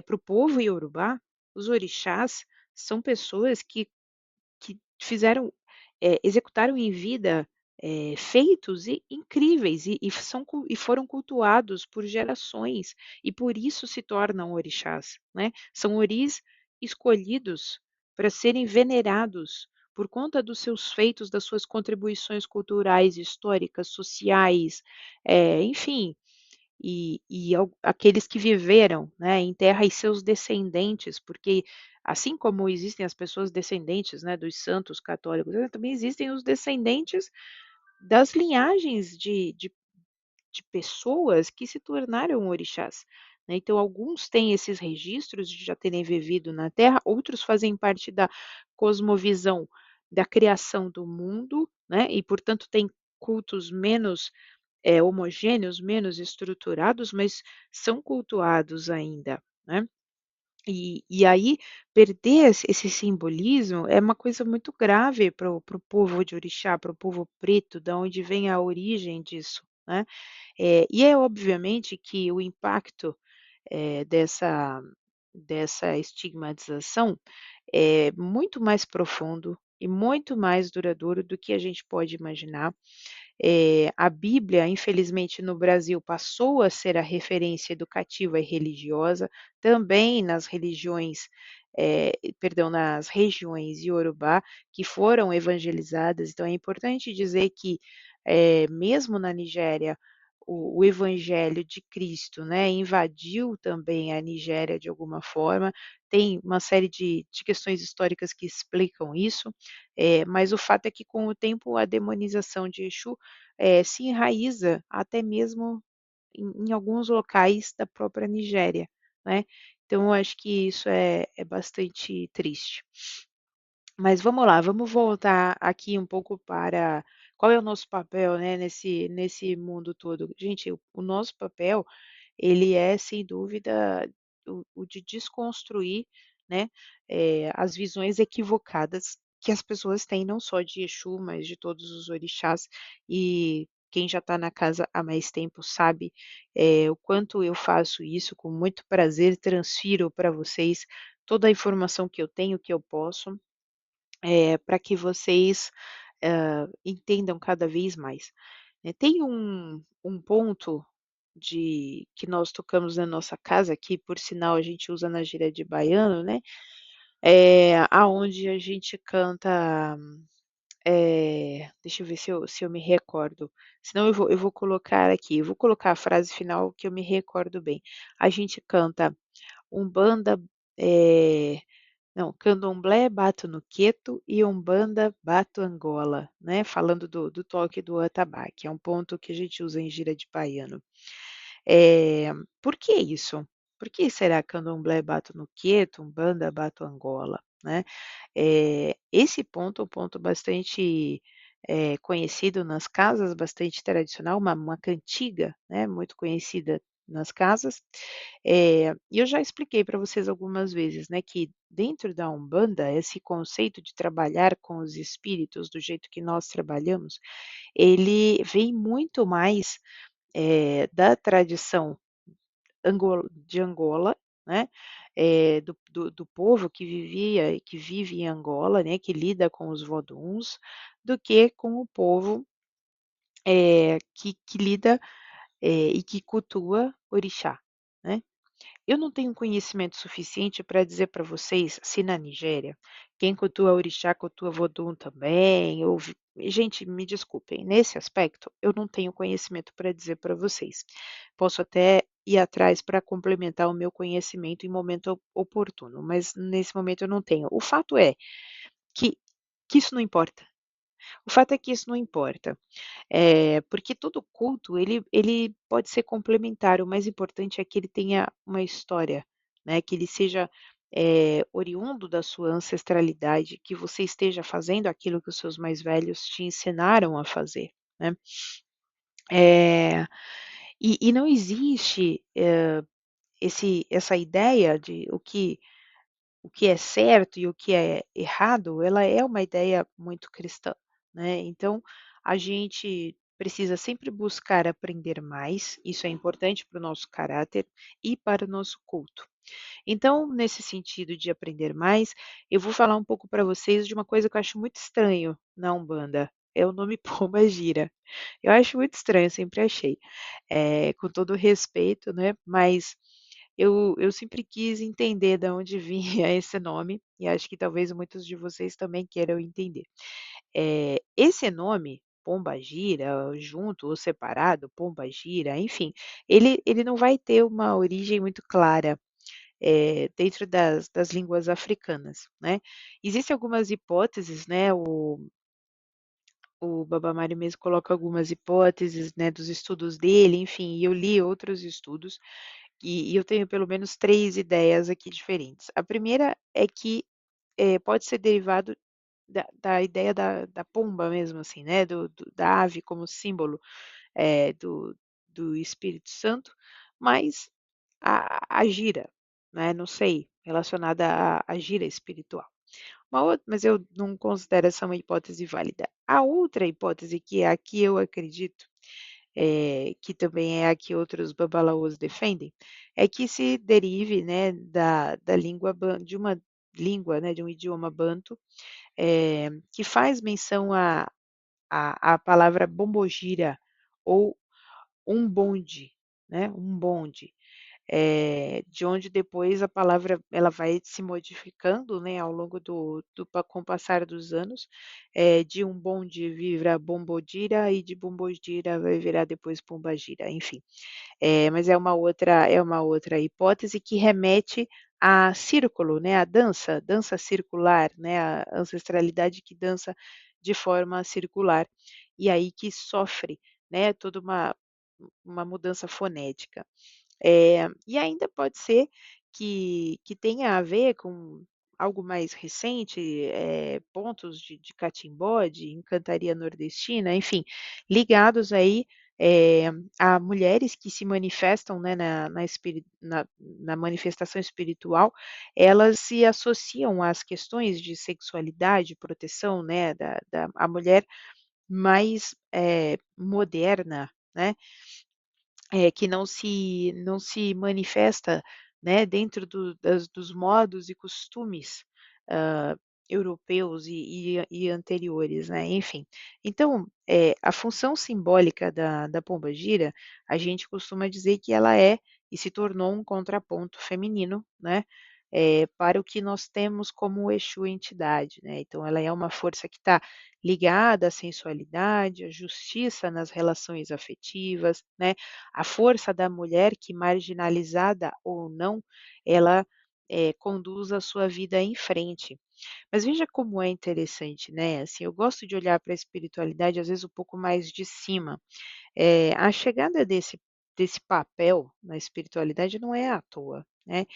para o povo iorubá, os orixás são pessoas que fizeram, executaram em vida, feitos incríveis e foram cultuados por gerações, e por isso se tornam orixás, né. São oris escolhidos para serem venerados por conta dos seus feitos, das suas contribuições culturais, históricas, sociais, enfim, aqueles que viveram, né, em terra e seus descendentes, porque assim como existem as pessoas descendentes, né, dos santos católicos, também existem os descendentes das linhagens de pessoas que se tornaram orixás, né. Então alguns têm esses registros de já terem vivido na terra, outros fazem parte da cosmovisão da criação do mundo, né, e portanto têm cultos menos homogêneos, menos estruturados, mas são cultuados ainda, né. E aí perder esse simbolismo é uma coisa muito grave para o povo de orixá, para o povo preto, da onde vem a origem disso, né. E é obviamente que o impacto, dessa estigmatização é muito mais profundo e muito mais duradouro do que a gente pode imaginar. A Bíblia, infelizmente, no Brasil, passou a ser a referência educativa e religiosa, também nas religiões, perdão, nas regiões Iorubá, que foram evangelizadas. Então é importante dizer que, mesmo na Nigéria, o evangelho de Cristo, né, invadiu também a Nigéria de alguma forma. Tem uma série de questões históricas que explicam isso, mas o fato é que com o tempo a demonização de Exu se enraiza até mesmo em alguns locais da própria Nigéria, né. Então eu acho que isso é bastante triste. Mas vamos lá, vamos voltar aqui um pouco para qual é o nosso papel, né, nesse mundo todo. Gente, o nosso papel, ele é sem dúvida o de desconstruir, né, as visões equivocadas que as pessoas têm, não só de Exu, mas de todos os orixás, e quem já está na casa há mais tempo sabe, o quanto eu faço isso com muito prazer, transfiro para vocês toda a informação que eu tenho, que eu posso, para que vocês, entendam cada vez mais. Tem um ponto que nós tocamos na nossa casa, que por sinal a gente usa na gíria de baiano, né, aonde a gente canta, deixa eu ver se eu me recordo, senão eu vou colocar aqui, eu vou colocar a frase final que eu me recordo bem. A gente canta: "Umbanda, eh" não, Candomblé bato no queto e Umbanda bato Angola, né, falando do toque do atabaque, é um ponto que a gente usa em gira de baiano. Por que isso? Por que será Candomblé bato no queto, Umbanda bato Angola, né? Esse ponto é um ponto bastante, conhecido nas casas, bastante tradicional, uma cantiga, né, muito conhecida nas casas. E eu já expliquei para vocês algumas vezes, né, que dentro da Umbanda, esse conceito de trabalhar com os espíritos do jeito que nós trabalhamos, ele vem muito mais, da tradição de Angola, né, do povo que vivia e que vive em Angola, né, que lida com os voduns, do que com o povo, que lida, e que cultua orixá, né. Eu não tenho conhecimento suficiente para dizer para vocês se na Nigéria quem cultua orixá cultua vodum também, ou gente, me desculpem, nesse aspecto eu não tenho conhecimento para dizer para vocês. Posso até ir atrás para complementar o meu conhecimento em momento oportuno, mas nesse momento eu não tenho. O fato é que isso não importa. O fato é que isso não importa. Porque todo culto ele pode ser complementar, o mais importante é que ele tenha uma história, né, que ele seja, oriundo da sua ancestralidade, que você esteja fazendo aquilo que os seus mais velhos te ensinaram a fazer, né. Eh, e não existe, essa ideia de o que é certo e o que é errado, ela é uma ideia muito cristã, né. Então, a gente precisa sempre buscar aprender mais, isso é importante para o nosso caráter e para o nosso culto. Então, nesse sentido de aprender mais, eu vou falar um pouco para vocês de uma coisa que eu acho muito estranho na Umbanda, é o nome Pombagira. Eu acho muito estranho, sempre achei, com todo o respeito, né, mas eu sempre quis entender de onde vinha esse nome, e acho que talvez muitos de vocês também queiram entender. Esse nome, Pombagira, junto ou separado, Pombagira, enfim, ele não vai ter uma origem muito clara, dentro das línguas africanas, né. Existem algumas hipóteses, né, o Baba Mário mesmo coloca algumas hipóteses, né, dos estudos dele, enfim, e eu li outros estudos, e eu tenho pelo menos 3 ideias aqui diferentes. A primeira é que, pode ser derivado da ideia da pomba mesmo, assim, né, da ave como símbolo, do Espírito Santo, mas a gira, né, não sei, relacionada à gira espiritual. Mas eu não considero essa uma hipótese válida. A outra hipótese, que é a que eu acredito, que também é a que outros babalaôs defendem, é que se derive, né, da língua de uma língua, né, de um idioma banto, que faz menção à palavra bombogira ou umbonde, né, umbonde. De onde depois a palavra ela vai se modificando, né, ao longo com o passar dos anos, de um bonde vira bombodira e de bombodira vai virar depois pombagira, enfim. Mas é uma outra hipótese que remete a círculo, né, a dança circular, né, a ancestralidade que dança de forma circular, e aí que sofre, né, toda uma mudança fonética. E ainda pode ser que tenha a ver com algo mais recente, pontos de catimbó, de encantaria nordestina, enfim, ligados aí, eh, a mulheres que se manifestam, né, na manifestação espiritual, elas se associam às questões de sexualidade, proteção, né, a mulher mais, moderna, né, que não se manifesta, né, dentro dos modos e costumes, hã, europeus e anteriores, né, enfim. Então, a função simbólica da pombagira, a gente costuma dizer que ela é e se tornou um contraponto feminino, né, para o que nós temos como Exu entidade, né. Então ela é uma força que está ligada à sensualidade, à justiça nas relações afetivas, né, a força da mulher que, marginalizada ou não, ela, conduz a sua vida em frente. Mas veja como é interessante, né, assim, eu gosto de olhar para a espiritualidade, às vezes, um pouco mais de cima. A chegada desse papel na espiritualidade não é à toa, né.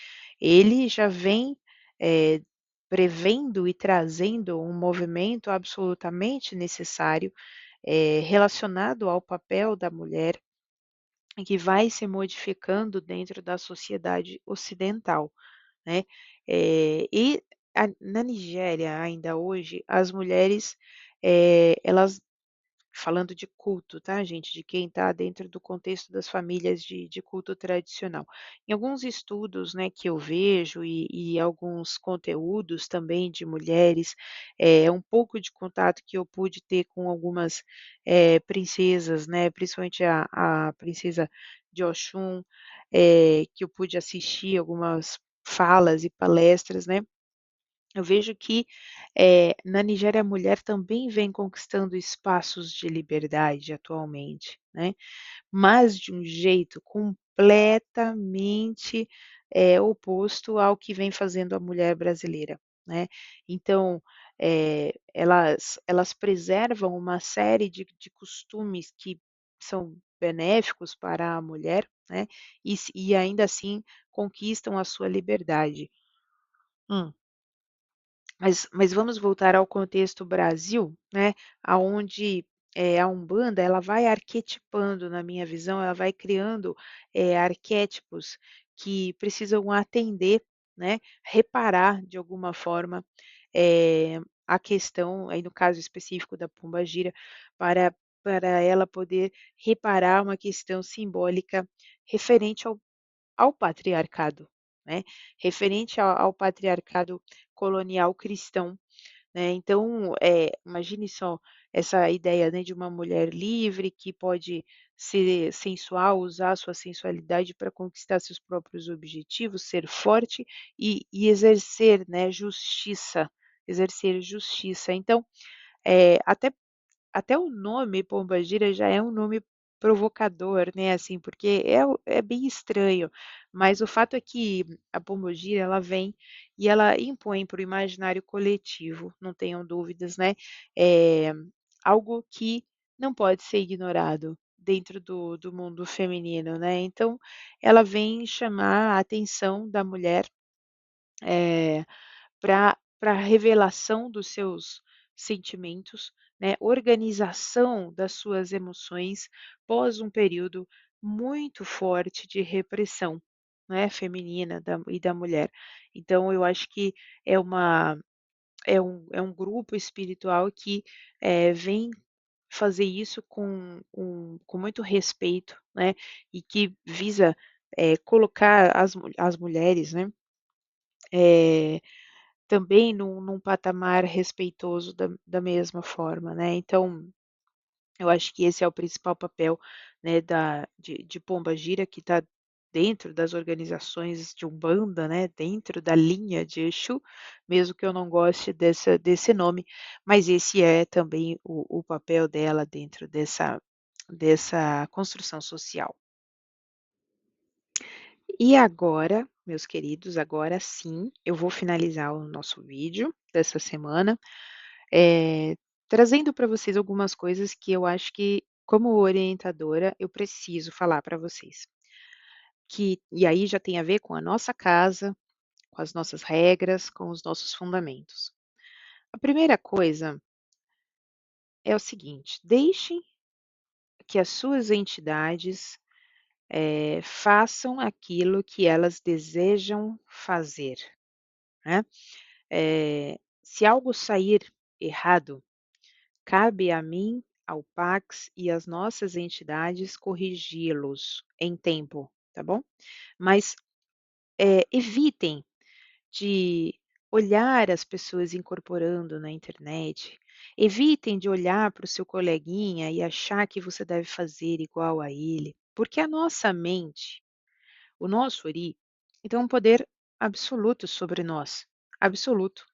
Ele já vem, eh, prevendo e trazendo um movimento absolutamente necessário, relacionado ao papel da mulher que vai se modificando dentro da sociedade ocidental, né. E na Nigéria, ainda hoje, as mulheres, elas falando de culto, tá, gente, de quem está dentro do contexto das famílias de culto tradicional. Em alguns estudos, né, que eu vejo e alguns conteúdos também de mulheres, um pouco de contato que eu pude ter com algumas, princesas, né, principalmente a princesa de Oxum, que eu pude assistir algumas falas e palestras, né, eu vejo que, na Nigéria a mulher também vem conquistando espaços de liberdade atualmente, né, mas de um jeito completamente, oposto ao que vem fazendo a mulher brasileira, né. Então, elas preservam uma série de costumes que são benéficos para a mulher, né, e ainda assim conquistam a sua liberdade. Hum. Mas vamos voltar ao contexto Brasil, né, aonde, a Umbanda ela vai arquetipando, na minha visão, ela vai criando, arquétipos que precisam atender, né, reparar de alguma forma, a questão, aí no caso específico da pombagira, para para ela poder reparar uma questão simbólica referente ao patriarcado, né, referente ao patriarcado colonial cristão, né. Então, imagine só essa ideia, né, de uma mulher livre que pode ser sensual, usar a sua sensualidade para conquistar seus próprios objetivos, ser forte e exercer, né, justiça, exercer justiça. Então, até o nome Pombagira já é um nome provocador, né, assim, porque é bem estranho, mas o fato é que a pombogira ela vem e ela impõe para o imaginário coletivo, não tenham dúvidas, né, eh, algo que não pode ser ignorado dentro do mundo feminino, né, então ela vem chamar a atenção da mulher, eh para revelação dos seus sentimentos, né, organização das suas emoções pós um período muito forte de repressão, né, feminina e da mulher. Então eu acho que é uma é um grupo espiritual que, vem fazer isso com muito respeito, né, e que visa, colocar as mulheres, né, eh também num patamar respeitoso da mesma forma, né. Então, eu acho que esse é o principal papel, né, de Pombagira, que está dentro das organizações de Umbanda, né, dentro da linha de Exu, mesmo que eu não goste desse nome, mas esse é também o papel dela dentro dessa construção social. E agora, meus queridos, agora sim, eu vou finalizar o nosso vídeo dessa semana, eh, trazendo para vocês algumas coisas que eu acho que, como orientadora, eu preciso falar para vocês. E aí já tem a ver com a nossa casa, com as nossas regras, com os nossos fundamentos. A primeira coisa é o seguinte: deixem que as suas entidades, façam aquilo que elas desejam fazer, né. Se algo sair errado, cabe a mim, ao Pax e às nossas entidades corrigi-los em tempo, tá bom? Mas, evitem de olhar as pessoas incorporando na internet, evitem de olhar para o seu coleguinha e achar que você deve fazer igual a ele, porque a nossa mente, o nosso Ori, tem um poder absoluto sobre nós, absoluto.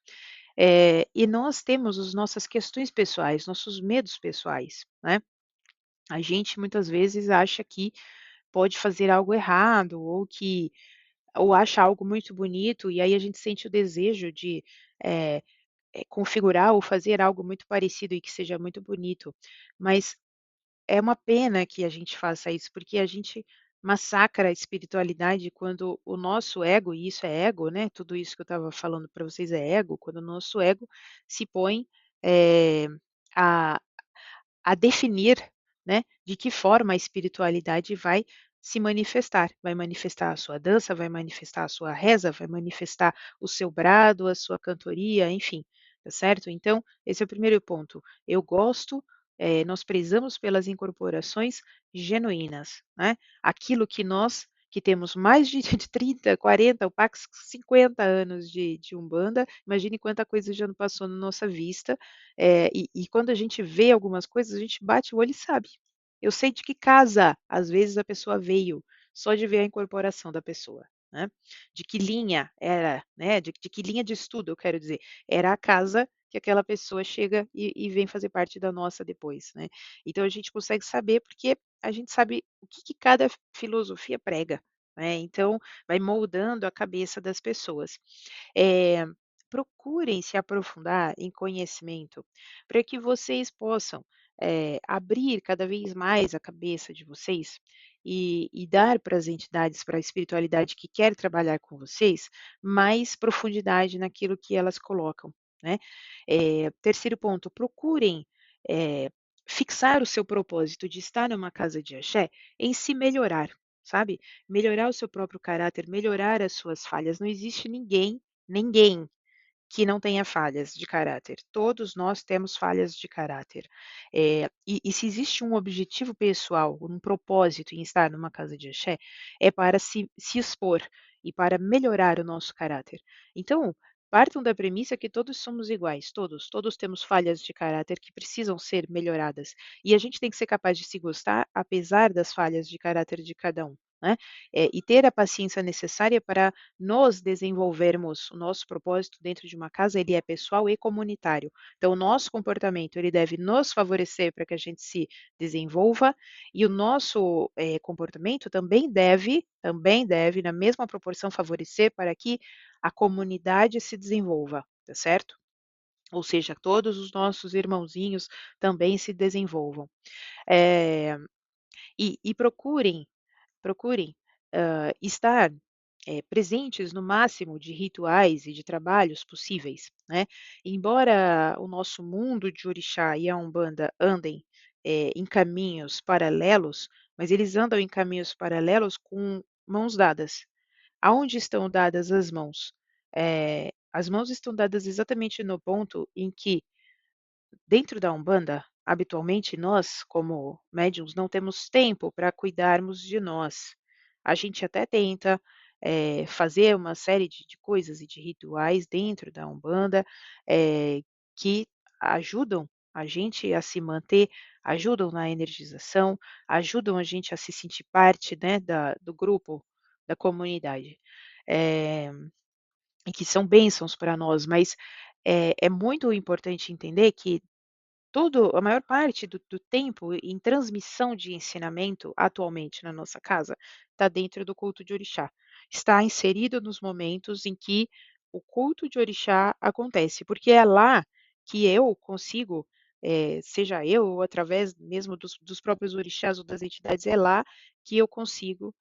E nós temos as nossas questões pessoais, nossos medos pessoais, né. A gente muitas vezes acha que pode fazer algo errado ou acha algo muito bonito, e aí a gente sente o desejo de, eh configurar ou fazer algo muito parecido e que seja muito bonito. Mas é uma pena que a gente faça isso, porque a gente massacra a espiritualidade quando o nosso ego, e isso é ego, né, tudo isso que eu estava falando para vocês é ego, quando o nosso ego se põe, eh, a definir, né, de que forma a espiritualidade vai manifestar a sua dança, vai manifestar a sua reza, vai manifestar o seu brado, a sua cantoria, enfim, tá certo? Então, esse é o primeiro ponto. Eu gosto, nós prezamos pelas incorporações genuínas, né? Aquilo que nós que temos mais de 30, 40, o Pax 50 anos de Umbanda, imagine quanta coisa já não passou na nossa vista, e quando a gente vê algumas coisas, a gente bate o olho e sabe. Eu sei de que casa, às vezes, a pessoa veio, só de ver a incorporação da pessoa, né. De que linha era, né, de que linha de estudo, eu quero dizer, era a casa que aquela pessoa chega e vem fazer parte da nossa depois, né. Então a gente consegue saber, porque a gente sabe o que cada filosofia prega, né, então vai moldando a cabeça das pessoas. Eh, Procurem se aprofundar em conhecimento, para que vocês possam, abrir cada vez mais a cabeça de vocês e dar para as entidades, para a espiritualidade que quer trabalhar com vocês, mais profundidade naquilo que elas colocam, né. Terceiro ponto, procurem, fixar o seu propósito de estar numa casa de axé em se melhorar, sabe. Melhorar o seu próprio caráter, melhorar as suas falhas. Não existe ninguém que não tenha falhas de caráter. Todos nós temos falhas de caráter. E se existe um objetivo pessoal, um propósito em estar numa casa de axé, é para se expor e para melhorar o nosso caráter. Então, partam da premissa que todos somos iguais, todos temos falhas de caráter que precisam ser melhoradas. E a gente tem que ser capaz de se gostar, apesar das falhas de caráter de cada um. Né? E ter a paciência necessária para nós desenvolvermos o nosso propósito dentro de uma casa, ele é pessoal e comunitário. Então, o nosso comportamento, ele deve nos favorecer para que a gente se desenvolva, e o nosso comportamento também deve, na mesma proporção, favorecer para que a comunidade se desenvolva, tá certo? Ou seja, todos os nossos irmãozinhos também se desenvolvam. É, e procurem estar presentes no máximo de rituais e de trabalhos possíveis, né? Embora o nosso mundo de orixá e a Umbanda andem em caminhos paralelos, mas eles andam em caminhos paralelos com mãos dadas. Aonde estão dadas as mãos? As mãos estão dadas exatamente no ponto em que dentro da Umbanda, habitualmente nós, como médiums, não temos tempo para cuidarmos de nós. A gente até tenta fazer uma série de coisas e de rituais dentro da Umbanda que ajudam a gente a se manter, ajudam na energização, ajudam a gente a se sentir parte, né, do grupo, da comunidade. Eh, e que são bênçãos para nós, mas é muito importante entender que a maior parte do tempo em transmissão de ensinamento atualmente na nossa casa está dentro do culto de orixá. Está inserido nos momentos em que o culto de orixá acontece, porque é lá que eu consigo, seja eu ou através mesmo dos próprios orixás ou das entidades, é lá que eu consigo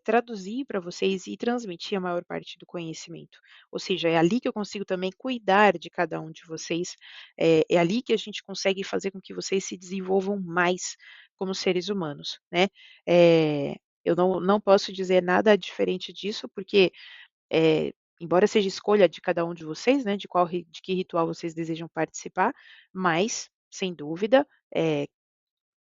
traduzir para vocês e transmitir a maior parte do conhecimento. Ou seja, é ali que eu consigo também cuidar de cada um de vocês, é ali que a gente consegue fazer com que vocês se desenvolvam mais como seres humanos, né. Eu não posso dizer nada diferente disso, porque, embora seja escolha de cada um de vocês, né, de que ritual vocês desejam participar, mas, sem dúvida,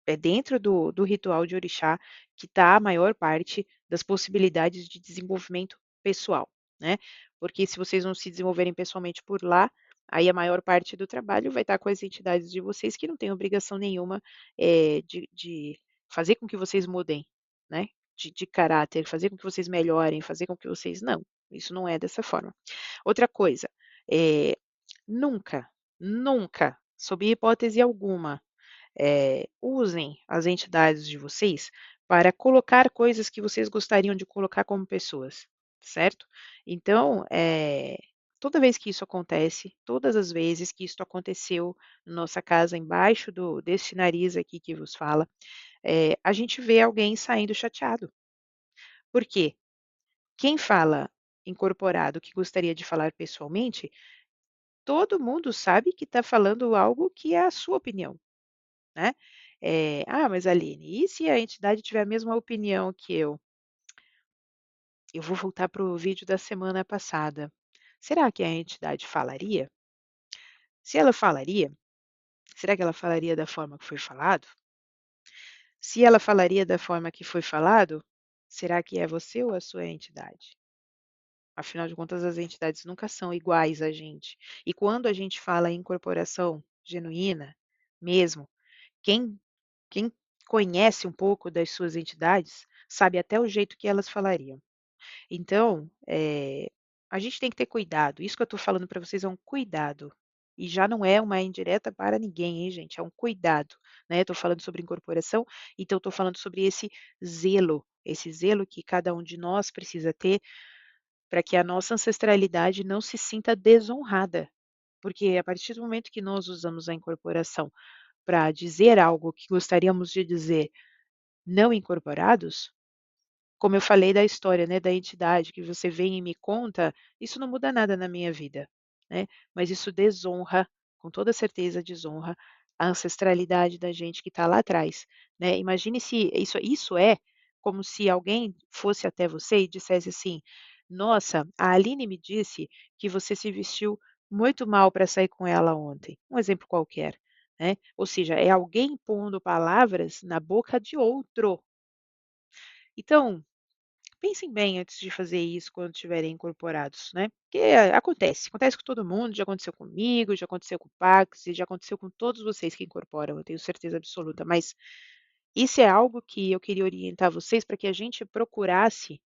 é dentro do ritual de orixá que está a maior parte das possibilidades de desenvolvimento pessoal, né. Porque se vocês não se desenvolverem pessoalmente por lá, aí a maior parte do trabalho vai estar com as entidades de vocês que não têm obrigação nenhuma, de fazer com que vocês mudem, né, de caráter, fazer com que vocês melhorem, fazer com que vocês não, isso não é dessa forma. Outra coisa, eh, nunca, nunca, sob hipótese alguma, usem as entidades de vocês para colocar coisas que vocês gostariam de colocar como pessoas, certo? Então, toda vez que isso acontece, todas as vezes que isso aconteceu na nossa casa, embaixo desse nariz aqui que vos fala, a gente vê alguém saindo chateado. Por quê? Quem fala incorporado que gostaria de falar pessoalmente, todo mundo sabe que está falando algo que é a sua opinião. Né. "Ah, mas Aline, e se a entidade tiver a mesma opinião que eu?" Eu vou voltar para o vídeo da semana passada. Será que a entidade falaria? Se ela falaria, será que ela falaria da forma que foi falado? Se ela falaria da forma que foi falado, será que é você ou a sua entidade? Afinal de contas, as entidades nunca são iguais a gente. E quando a gente fala em incorporação genuína, mesmo, quem Quem conhece um pouco das suas entidades, sabe até o jeito que elas falariam. Então, a gente tem que ter cuidado. Isso que eu estou falando para vocês é um cuidado. E já não é uma indireta para ninguém, hein, gente? É um cuidado, né? Estou falando sobre incorporação, então estou falando sobre esse zelo que cada um de nós precisa ter para que a nossa ancestralidade não se sinta desonrada. Porque a partir do momento que nós usamos a incorporação para dizer algo que gostaríamos de dizer não incorporados, como eu falei da história, né, da entidade que você vem e me conta, isso não muda nada na minha vida, né, mas isso desonra, com toda certeza desonra a ancestralidade da gente que está lá atrás, né. Imagine se isso é como se alguém fosse até você e dissesse assim: "Nossa, a Aline me disse que você se vestiu muito mal para sair com ela ontem, um exemplo qualquer, né, ou seja, é alguém pondo palavras na boca de outro. Então, pensem bem antes de fazer isso quando estiverem incorporados, né, porque acontece com todo mundo, já aconteceu comigo, já aconteceu com o Pax e já aconteceu com todos vocês que incorporam, eu tenho certeza absoluta, mas isso é algo que eu queria orientar vocês para que a gente procurasse,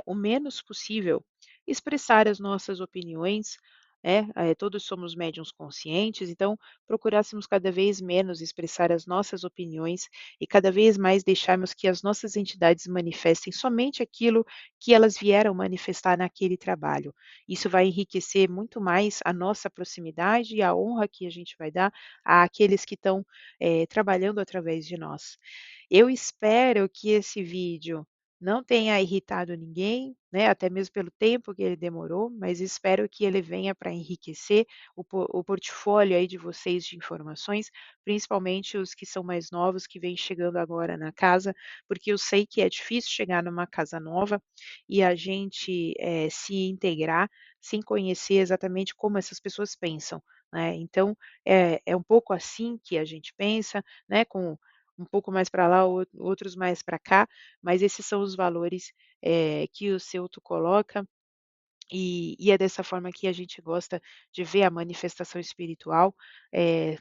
o menos possível expressar as nossas opiniões, né, todos somos médiuns conscientes, então procurássemos cada vez menos expressar as nossas opiniões e cada vez mais deixarmos que as nossas entidades manifestem somente aquilo que elas vieram manifestar naquele trabalho. Isso vai enriquecer muito mais a nossa proximidade e a honra que a gente vai dar àqueles que estão trabalhando através de nós. Eu espero que esse vídeo não tenha irritado ninguém, né, até mesmo pelo tempo que ele demorou, mas espero que ele venha para enriquecer o portfólio aí de vocês de informações, principalmente os que são mais novos, que vêm chegando agora na casa, porque eu sei que é difícil chegar numa casa nova e a gente, se integrar sem conhecer exatamente como essas pessoas pensam, né. Então, é um pouco assim que a gente pensa, né, com um pouco mais para lá, outros mais para cá, mas esses são os valores, que o Ceuto coloca, e é dessa forma que a gente gosta de ver a manifestação espiritual.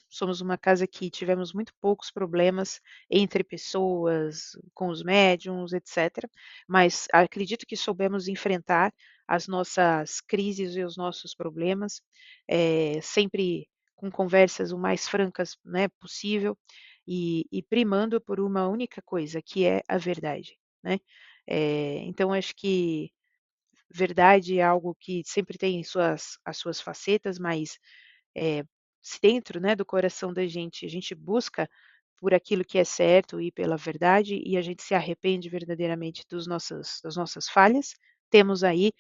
Somos uma casa que tivemos muito poucos problemas entre pessoas, com os médiuns, etcétera, mas acredito que soubemos enfrentar as nossas crises e os nossos problemas, sempre com conversas o mais francas, né, possível, e primando por uma única coisa, que é a verdade, né. Então acho que verdade é algo que sempre tem as suas facetas, mas, se dentro, né, do coração da gente, a gente busca por aquilo que é certo e pela verdade, e a gente se arrepende verdadeiramente das nossas falhas, temos aí,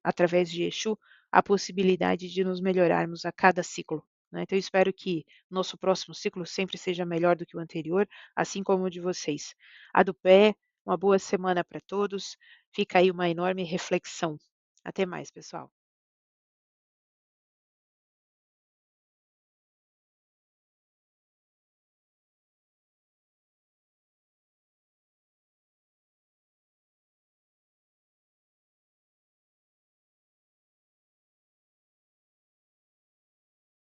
através de Exu, a possibilidade de nos melhorarmos a cada ciclo, né. Então eu espero que nosso próximo ciclo sempre seja melhor do que o anterior, assim como o de vocês. A do pé, uma boa semana para todos, fica aí uma enorme reflexão. Até mais, pessoal.